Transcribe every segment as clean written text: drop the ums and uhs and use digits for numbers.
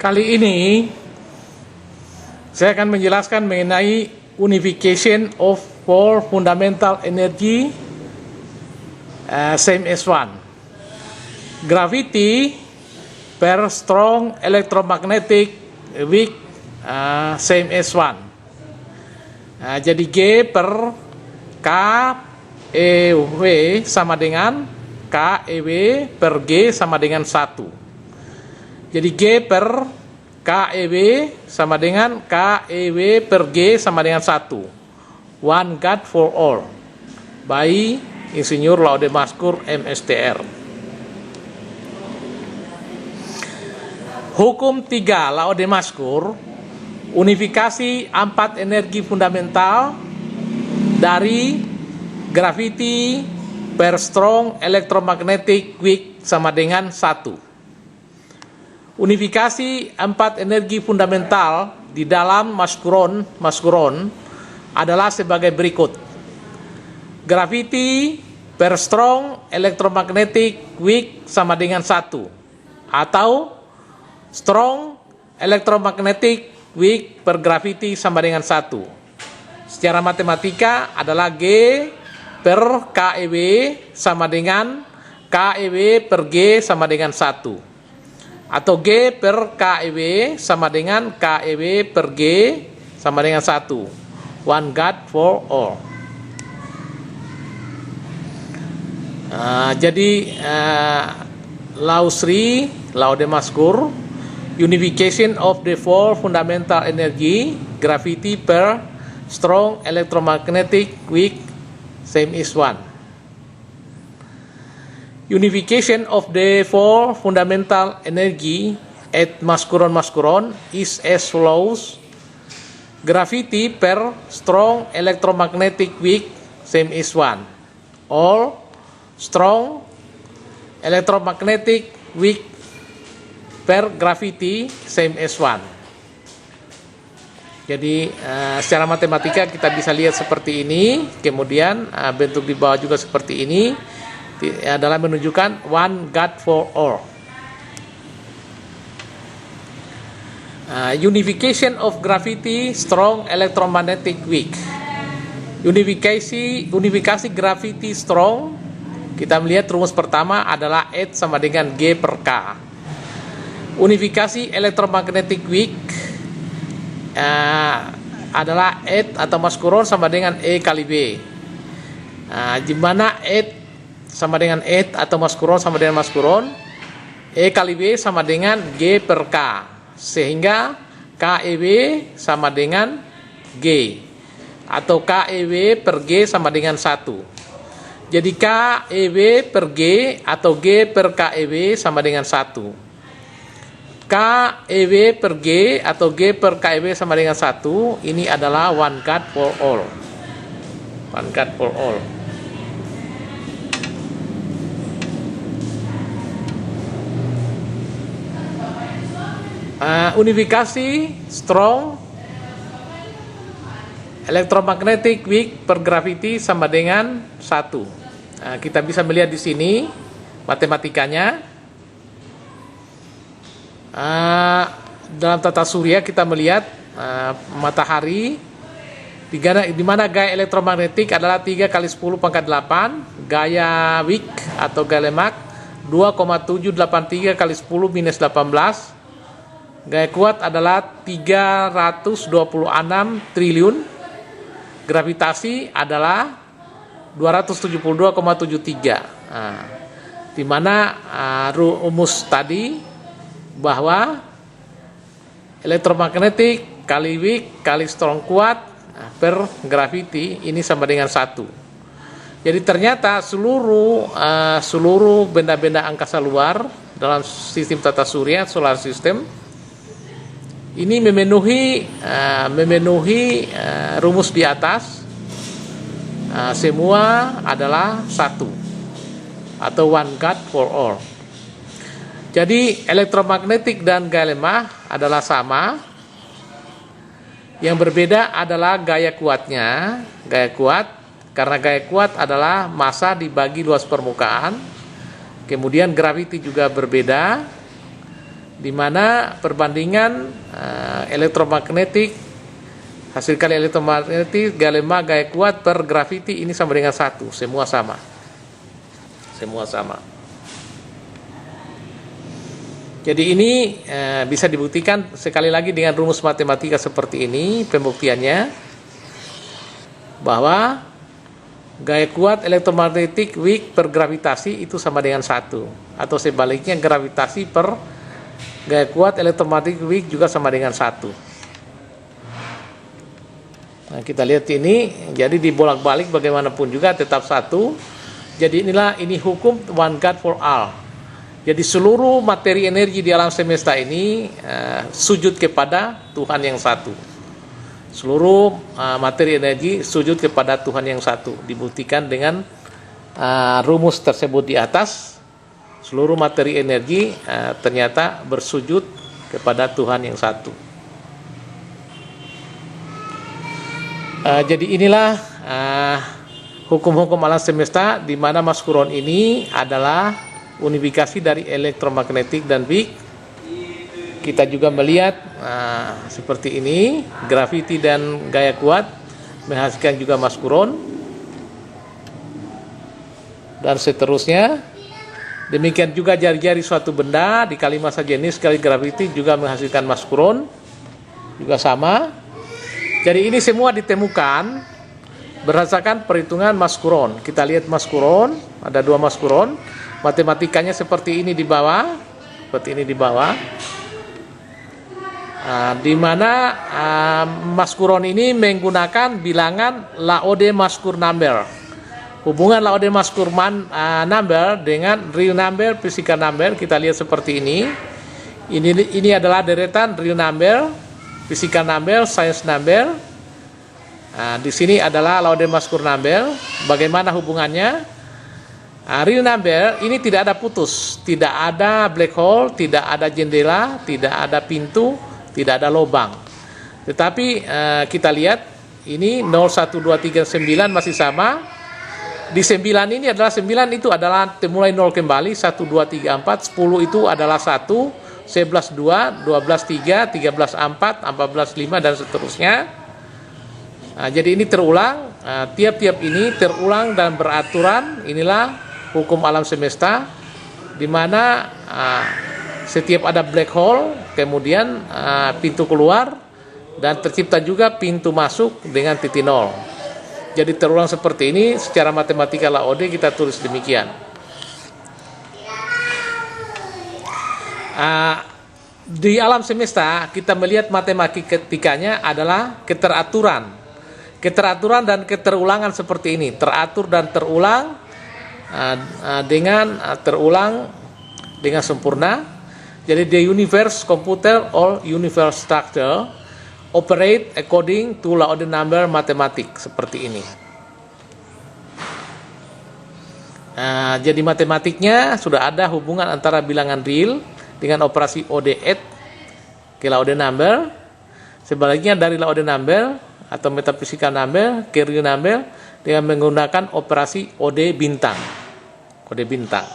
Kali ini saya akan menjelaskan mengenai unification of four fundamental energy same as one. Gravity per strong electromagnetic weak same as one. Jadi G per K EW sama dengan K EW per G sama dengan 1. Jadi G per KEW sama dengan KEW per G sama dengan 1. One God for all. By Insinyur Laudemaskur MSTR. Hukum 3 Laudemaskur, unifikasi 4 energi fundamental dari gravity per strong electromagnetic weak sama dengan 1. Unifikasi 4 energi fundamental di dalam maskuron adalah sebagai berikut. Gravity per strong electromagnetic weak sama dengan 1. Atau strong electromagnetic weak per gravity sama dengan 1. Secara matematika adalah G per KEW sama dengan KEW per G sama dengan 1. Atau G per KEW sama dengan KEW per G sama dengan 1. One God for all. Jadi Lausri Laudemaskur, unification of the four fundamental energy, gravity per strong electromagnetic weak same is one. Unification of the four fundamental energy at maskuron is as follows. Gravity per strong electromagnetic weak same is 1. All strong electromagnetic weak per gravity same as 1. Jadi secara matematika kita bisa lihat seperti ini. Kemudian bentuk di bawah juga seperti ini, adalah menunjukkan one God for all. Unification of gravity strong electromagnetic weak. Unifikasi gravity strong, kita melihat rumus pertama adalah E sama dengan G per K. Unifikasi electromagnetic weak adalah E atau maskuron sama dengan E kali B. Di mana E sama dengan E atau maskuron sama dengan maskuron, E kali B sama dengan G per K, sehingga KEW sama dengan G, atau KEW per G sama dengan 1. Jadi KEW per G atau G per KEW sama dengan 1. KEW per G atau G per KEW sama dengan 1, ini adalah one God for all. One God for all. Unifikasi strong electromagnetic weak per gravity sama dengan 1. Kita bisa melihat di sini matematikanya. Dalam tata surya kita melihat matahari di mana gaya elektromagnetik adalah 3 kali 10 pangkat 8, gaya weak atau gaya lemak 2,783 kali 10 minus 18. Gaya kuat adalah 326 triliun. Gravitasi adalah 272,73. Di mana rumus tadi bahwa elektromagnetik kali weak kali strong kuat per gravity ini sama dengan 1. Jadi ternyata seluruh benda-benda angkasa luar dalam sistem tata surya solar system ini memenuhi rumus di atas. Semua adalah 1 atau one God for all. Jadi elektromagnetik dan gaya lemah adalah sama. Yang berbeda adalah gaya kuatnya. Gaya kuat, karena gaya kuat adalah massa dibagi luas permukaan. Kemudian gravity juga berbeda. di mana perbandingan elektromagnetik, hasil kali elektromagnetik, gaya lemah, gaya kuat per graviti ini sama dengan 1, semua sama. Semua sama. Jadi ini bisa dibuktikan sekali lagi dengan rumus matematika seperti ini pembuktiannya, bahwa gaya kuat elektromagnetik weak per gravitasi itu sama dengan 1, atau sebaliknya gravitasi per gaya kuat elektromagnetik weak juga sama dengan 1. Nah, kita lihat ini, jadi dibolak-balik bagaimanapun juga tetap 1. Jadi ini hukum one God for all. Jadi seluruh materi energi di alam semesta ini sujud kepada Tuhan yang satu. Seluruh materi energi sujud kepada Tuhan yang satu. Dibuktikan dengan rumus tersebut di atas. Seluruh materi energi ternyata bersujud kepada Tuhan yang satu. Jadi inilah hukum-hukum alam semesta, di mana maskuron ini adalah unifikasi dari elektromagnetik dan Weak. Kita juga melihat seperti ini, graviti dan gaya kuat menghasilkan juga maskuron, dan seterusnya. Demikian juga jari-jari suatu benda dikali massa jenis kali graviti juga menghasilkan maskuron, juga sama. Jadi ini semua ditemukan berdasarkan perhitungan maskuron. Kita lihat maskuron, ada 2 maskuron. Matematikanya seperti ini di bawah, di mana maskuron ini menggunakan bilangan Laode maskur number. Hubungan Laode maskur number dengan real number, physical number kita lihat seperti ini. Ini adalah deretan real number, physical number, science number. Di sini adalah Laode maskur number. Bagaimana hubungannya? Real number ini tidak ada putus, tidak ada black hole, tidak ada jendela, tidak ada pintu, tidak ada lubang. Tetapi kita lihat ini 0, 1, 2, 3, 9 masih sama. Di 9 ini adalah 9 itu adalah mulai 0 kembali, 1, 2, 3, 4, 10 itu adalah 1, 11, 2, 12, 3, 13, 4, 14, 5 dan seterusnya. Jadi ini terulang, tiap-tiap ini terulang dan beraturan. Inilah hukum alam semesta, di mana setiap ada black hole, kemudian pintu keluar, dan tercipta juga pintu masuk dengan titik nol. Jadi terulang seperti ini. Secara matematika Laode kita tulis demikian. Di alam semesta kita melihat matematikanya adalah keteraturan dan keterulangan seperti ini, teratur dan terulang, terulang dengan sempurna. Jadi the universe computer or universe structure operate according to Laode number mathematics, seperti ini. Jadi matematiknya sudah ada hubungan antara bilangan real dengan operasi ODE ke Laode number. Sebaliknya dari Laode number atau metaphysical number ke real number dengan menggunakan operasi OD bintang. Kode bintang.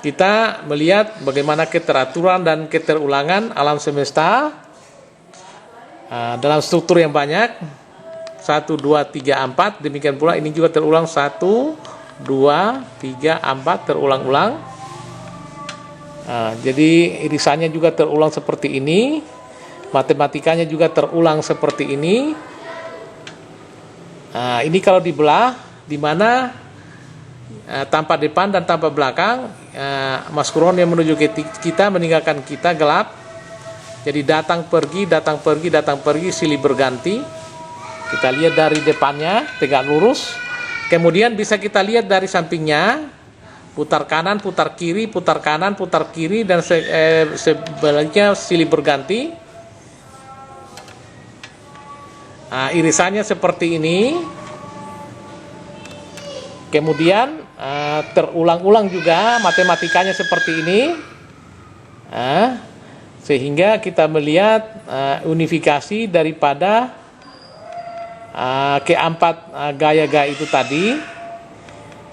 Kita melihat bagaimana keteraturan dan keterulangan alam semesta dalam struktur yang banyak. 1, 2, 3, 4. Demikian pula ini juga terulang 1, 2, 3, 4 terulang-ulang. Jadi irisannya juga terulang seperti ini. Matematikanya juga terulang seperti ini. Ini kalau dibelah, di mana tanpa depan dan tanpa belakang, maskuron yang menuju kita meninggalkan kita gelap. Jadi datang pergi, silih berganti. Kita lihat dari depannya tegak lurus, kemudian bisa kita lihat dari sampingnya, putar kanan, putar kiri, putar kanan, putar kiri, dan sebaliknya silih berganti. Irisannya seperti ini. Kemudian terulang-ulang juga matematikanya seperti ini, sehingga kita melihat unifikasi daripada keempat gaya-gaya itu tadi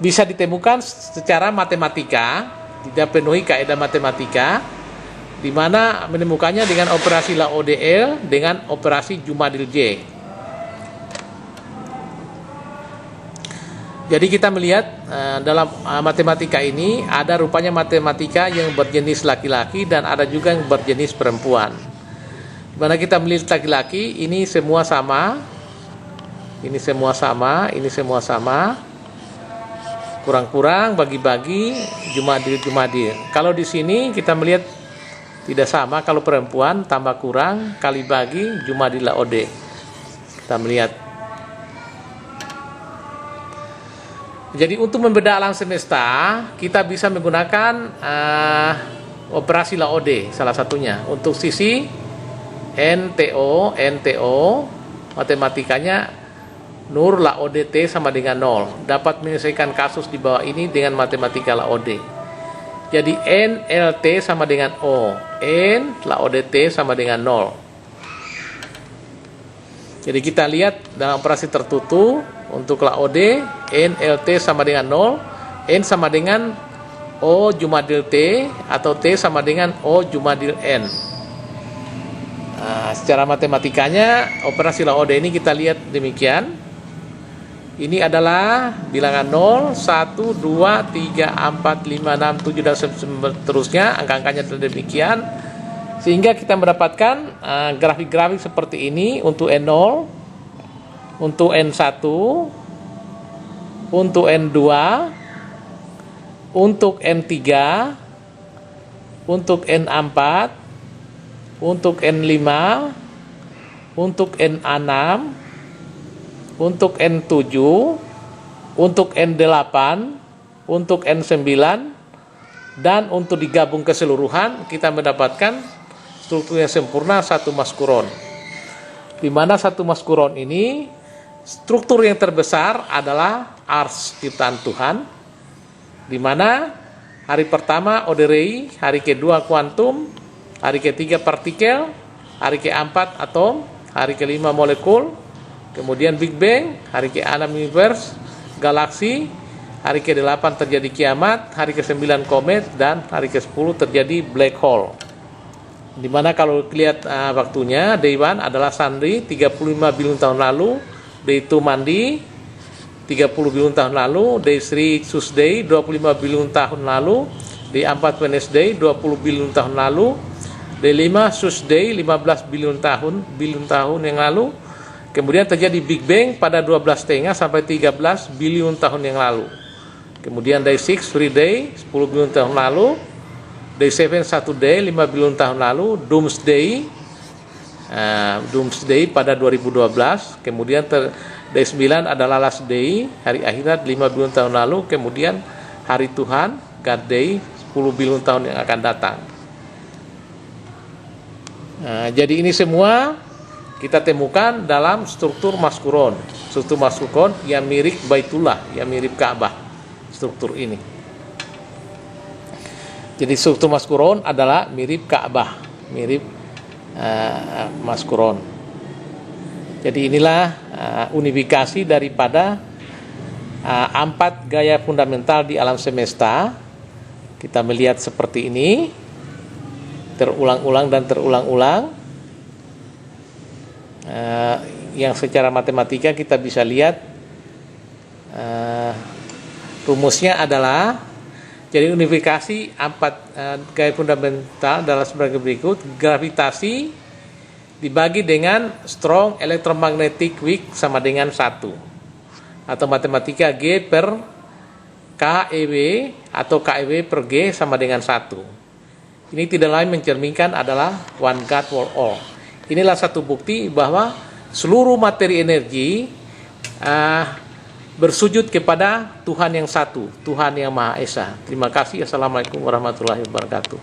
bisa ditemukan secara matematika, tidak penuhi kaidah matematika, di mana menemukannya dengan operasi Laodl dengan operasi Jumadil J. Jadi kita melihat dalam matematika ini ada rupanya matematika yang berjenis laki-laki dan ada juga yang berjenis perempuan. Di mana kita melihat laki-laki ini semua sama, ini semua sama, ini semua sama, kurang-kurang bagi-bagi Jumadil. Kalau di sini kita melihat tidak sama, kalau perempuan tambah kurang kali bagi Jumadil Laodl. Kita melihat. Jadi untuk membeda alam semesta kita bisa menggunakan operasi Laodl salah satunya. Untuk sisi NTO matematikanya Nur Laodl T sama dengan 0. Dapat menyelesaikan kasus di bawah ini dengan matematika Laodl. Jadi NLT sama dengan O, N Laodl T sama dengan 0. Jadi kita lihat dalam operasi tertutup untuk Laodl, NLT sama dengan 0, N sama dengan O Jumadil T atau T sama dengan O Jumadil N. Nah, secara matematikanya operasi Laodl ini kita lihat demikian. Ini adalah bilangan 0, 1, 2, 3, 4, 5, 6, 7 dan seterusnya, angka-angkanya demikian. Sehingga kita mendapatkan grafik-grafik seperti ini untuk N0, untuk N1, untuk N2, untuk N3, untuk N4, untuk N5, untuk N6, untuk N7, untuk N8, untuk N9, dan untuk digabung keseluruhan kita mendapatkan struktur yang sempurna satu maskuron. Di mana satu maskuron ini struktur yang terbesar adalah ars ciptaan Tuhan, di mana hari pertama Oderei, hari kedua kuantum, hari ketiga partikel, hari keempat atom, hari kelima molekul, kemudian Big Bang, hari ke-6 universe, galaksi, hari ke-8 terjadi kiamat, hari ke-9 komet, dan hari ke-10 terjadi black hole. Dimana kalau lihat waktunya, Day 1 adalah Sandri 35 billion tahun lalu, Day 2 Mandi 30 billion tahun lalu, Day 3 Tuesday 25 billion tahun lalu, Day 4 Wednesday 20 billion tahun lalu, Day 5 Tuesday 15 billion tahun yang lalu. Kemudian terjadi Big Bang pada 12,5 sampai 13 billion tahun yang lalu. Kemudian Day 6 Friday 10 billion tahun lalu, Day 7 Saturday 5 billion tahun lalu, Doomsday pada 2012. Kemudian Day 9 adalah Last Day, hari akhirat 5 billion tahun lalu. Kemudian hari Tuhan, God Day 10 billion tahun yang akan datang. Jadi ini semua kita temukan dalam struktur maskuron. Struktur maskuron yang mirip Baitullah, yang mirip Ka'bah. Struktur ini. Jadi struktur maskuron adalah mirip Ka'bah, mirip maskuron. Jadi inilah unifikasi daripada 4 gaya fundamental di alam semesta. Kita melihat seperti ini, terulang-ulang dan terulang-ulang. Yang secara matematika kita bisa lihat rumusnya adalah, jadi unifikasi 4 gaya fundamental adalah sebagai berikut. Gravitasi dibagi dengan strong electromagnetic weak sama dengan 1, atau matematika G per KEW atau KEW per G sama dengan 1. Ini tidak lain mencerminkan adalah one God for all. Inilah satu bukti bahwa seluruh materi energi bersujud kepada Tuhan yang satu, Tuhan yang Maha Esa. Terima kasih. Assalamualaikum warahmatullahi wabarakatuh.